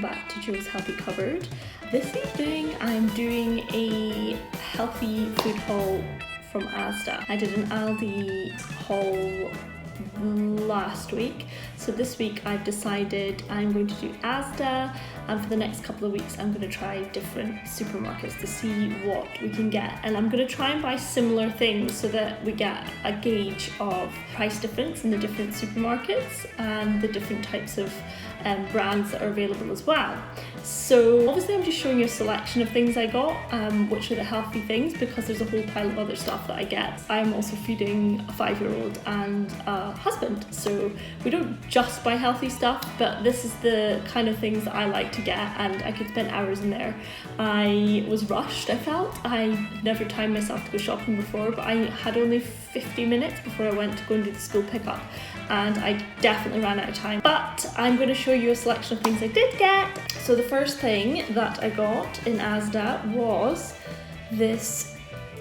welcome back to Jo's Healthy Cupboard. This evening I'm doing a healthy food haul from Asda. I did an Aldi haul last week, so this week I've decided I'm going to do Asda, and for the next couple of weeks I'm going to try different supermarkets to see what we can get, and I'm going to try and buy similar things so that we get a gauge of price difference in the different supermarkets and the different types of brands that are available as well. So obviously I'm just showing you a selection of things I got, which are the healthy things, because there's a whole pile of other stuff that I get. I'm also feeding a 5-year-old and a husband, so we don't just buy healthy stuff, but this is the kind of things that I like to get, and I could spend hours in there. I was rushed, I felt. I never timed myself to go shopping before, but I had only 50 minutes before I went to go and do the school pickup, and I definitely ran out of time. But I'm going to show you a selection of things I did get. So the first thing that I got in Asda was this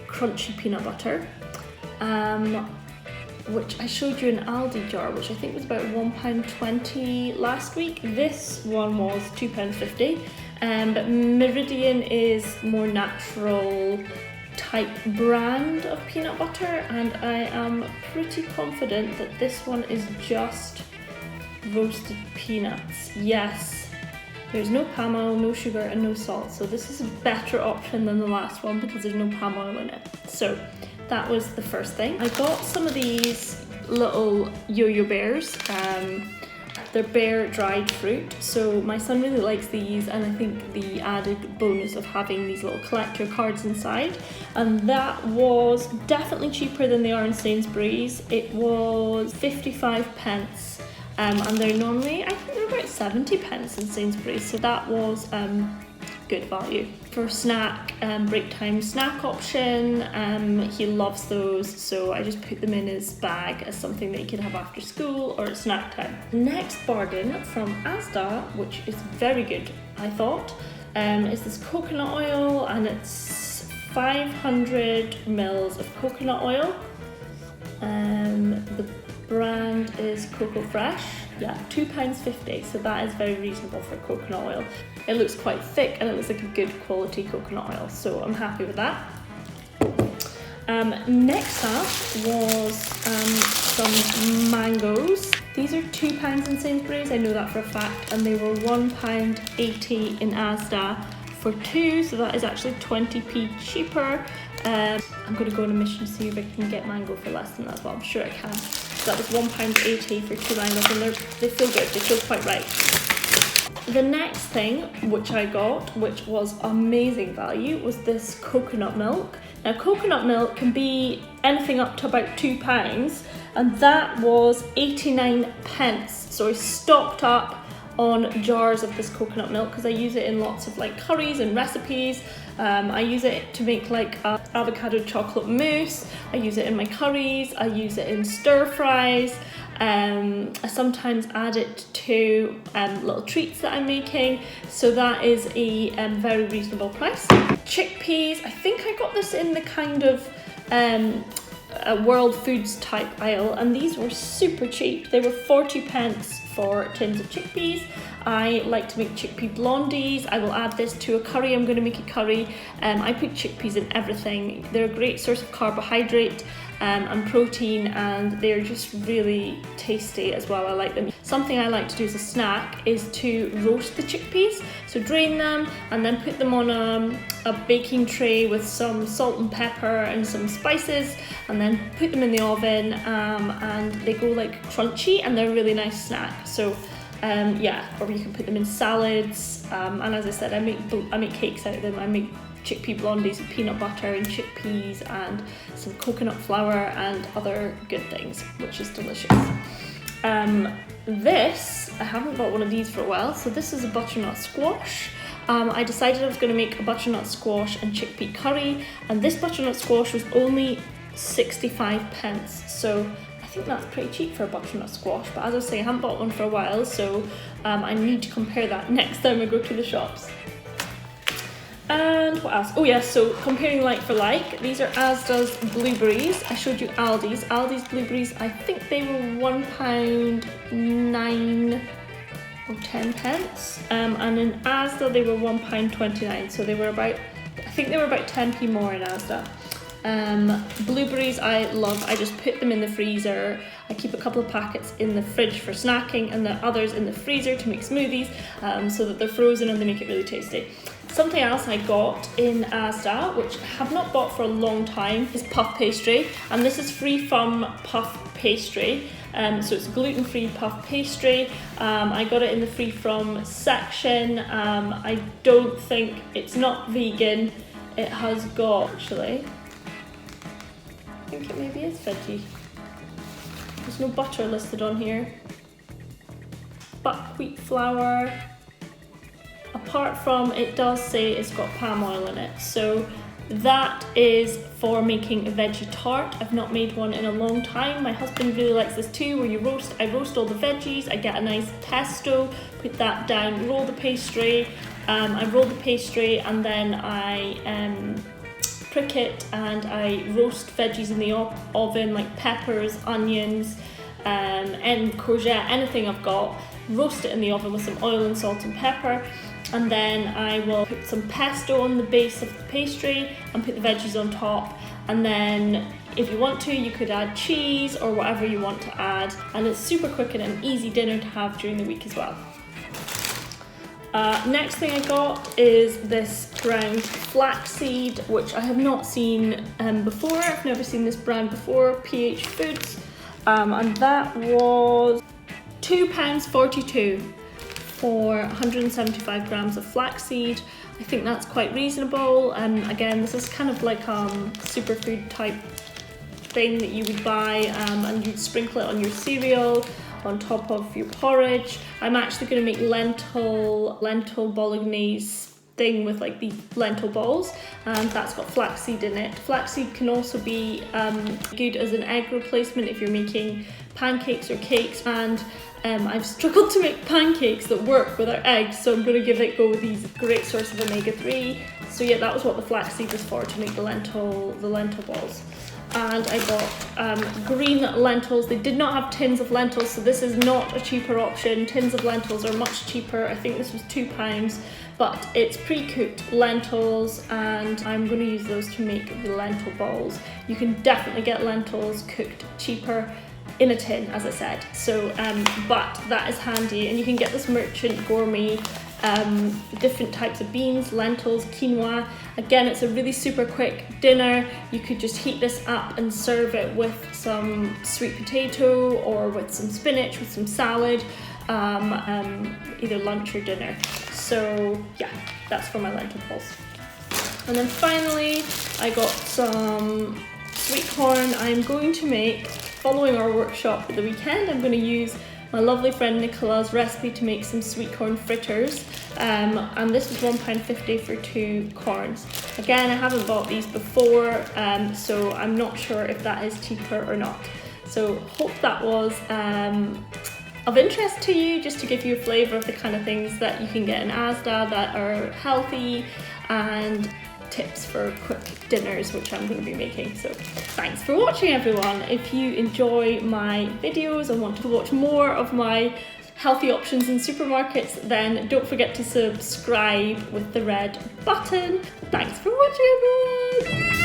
crunchy peanut butter, which I showed you an Aldi jar, which I think was about £1.20 last week. This one was £2.50, but Meridian is more natural type brand of peanut butter, and I am pretty confident that this one is just roasted peanuts. Yes, there's no palm oil, no sugar and no salt, so this is a better option than the last one because there's no palm oil in it. So that was the first thing. I got some of these little yo-yo bears. They're bear dried fruit, so my son really likes these, and I think the added bonus of having these little collector cards inside, and that was definitely cheaper than they are in Sainsbury's. It was 55 pence, and they're normally, I think they're about 70 pence in Sainsbury's, so that was good value. For snack, break time snack option, he loves those, so I just put them in his bag as something that he can have after school or at snack time. Next bargain from Asda, which is very good I thought, is this coconut oil, and it's 500 mils of coconut oil. The brand is Cocoa Fresh. Yeah, £2.50, so that is very reasonable for coconut oil. It looks quite thick and it looks like a good quality coconut oil, so I'm happy with that. Next up was some mangoes. These are £2 in Sainsbury's, I know that for a fact, and they were £1.80 in Asda for two, so that is actually 20p cheaper. I'm going to go on a mission to see if I can get mango for less than that, well, I'm sure I can. So that was £1.80 for two mangoes, and they feel good, they feel quite right. The next thing which I got, which was amazing value, was this coconut milk. Now coconut milk can be anything up to about £2, and that was 89 pence. So I stocked up on jars of this coconut milk because I use it in lots of like curries and recipes. I use it to make like avocado chocolate mousse. I use it in my curries. I use it in stir fries. I sometimes add it to little treats that I'm making. So that is a very reasonable price. Chickpeas, I think I got this in the kind of a world foods type aisle, and these were super cheap. They were 40 pence for tins of chickpeas. I like to make chickpea blondies. I will add this to a curry. I'm going to make a curry. I put chickpeas in everything. They're a great source of carbohydrate and protein, and they're just really tasty as well. I like them. Something I like to do as a snack is to roast the chickpeas. So drain them and then put them on a baking tray with some salt and pepper and some spices, and then put them in the oven, and they go like crunchy, and they're a really nice snack. So yeah, or you can put them in salads, and as I said, I make cakes out of them. I make chickpea blondies with peanut butter and chickpeas and some coconut flour and other good things, which is delicious. This, I haven't bought one of these for a while, so this is a butternut squash. I decided I was going to make a butternut squash and chickpea curry, and this butternut squash was only 65 pence, so I think that's pretty cheap for a butternut squash, but as I was saying, I haven't bought one for a while, so I need to compare that next time I go to the shops. And what else? Oh yeah, so comparing like for like, these are Asda's blueberries. I showed you Aldi's. Aldi's blueberries, I think they were £1.09 or 10 pence. And in Asda they were £1.29, so they were about, I think they were about 10p more in Asda. Blueberries I love. I just put them in the freezer. I keep a couple of packets in the fridge for snacking and the others in the freezer to make smoothies, so that they're frozen and they make it really tasty. Something else I got in Asda, which I have not bought for a long time, is puff pastry, and this is free from puff pastry. So it's gluten-free puff pastry. I got it in the free from section. I don't think, it's not vegan. It has got, actually, I think it maybe is veggie. There's no butter listed on here. Buckwheat flour. Apart from, it does say it's got palm oil in it. So that is for making a veggie tart. I've not made one in a long time. My husband really likes this too, where I roast all the veggies, I get a nice pesto, put that down, roll the pastry. I roll the pastry and then I prick it and I roast veggies in the oven, like peppers, onions, and courgette, anything I've got. Roast it in the oven with some oil and salt and pepper, and then I will put some pesto on the base of the pastry and put the veggies on top. And then if you want to, you could add cheese or whatever you want to add, and it's super quick and an easy dinner to have during the week as well. Next thing I got is this ground flaxseed, which I have not seen before. I've never seen this brand before, PH Foods, and that was £2.42 for 175 grams of flaxseed. I think that's quite reasonable. Again, this is kind of like superfood type thing that you would buy, and you'd sprinkle it on your cereal, on top of your porridge. I'm actually going to make lentil bolognese thing with like the lentil balls, and that's got flaxseed in it. Flaxseed can also be good as an egg replacement if you're making pancakes or cakes, and I've struggled to make pancakes that work without eggs, so I'm going to give it a go with these great source of omega-3. So yeah, that was what the flaxseed was for, to make the lentil balls. And I got green lentils. They did not have tins of lentils, so this is not a cheaper option. Tins of lentils are much cheaper. I think this was £2, but it's pre-cooked lentils, and I'm going to use those to make the lentil balls. You can definitely get lentils cooked cheaper in a tin, as I said. So, but that is handy, and you can get this Merchant Gourmet different types of beans, lentils, quinoa. Again, it's a really super quick dinner. You could just heat this up and serve it with some sweet potato or with some spinach, with some salad, either lunch or dinner. So yeah, that's for my lentil balls. And then finally, I got some sweet corn. I'm going to make, following our workshop at the weekend, I'm going to use my lovely friend Nicola's recipe to make some sweet corn fritters, and this was £1.50 for 2 corns. Again, I haven't bought these before, so I'm not sure if that is cheaper or not. So hope that was of interest to you, just to give you a flavour of the kind of things that you can get in Asda that are healthy, and tips for quick dinners, which I'm going to be making. So thanks for watching, everyone. If you enjoy my videos and want to watch more of my healthy options in supermarkets, then don't forget to subscribe with the red button. Thanks for watching, everyone.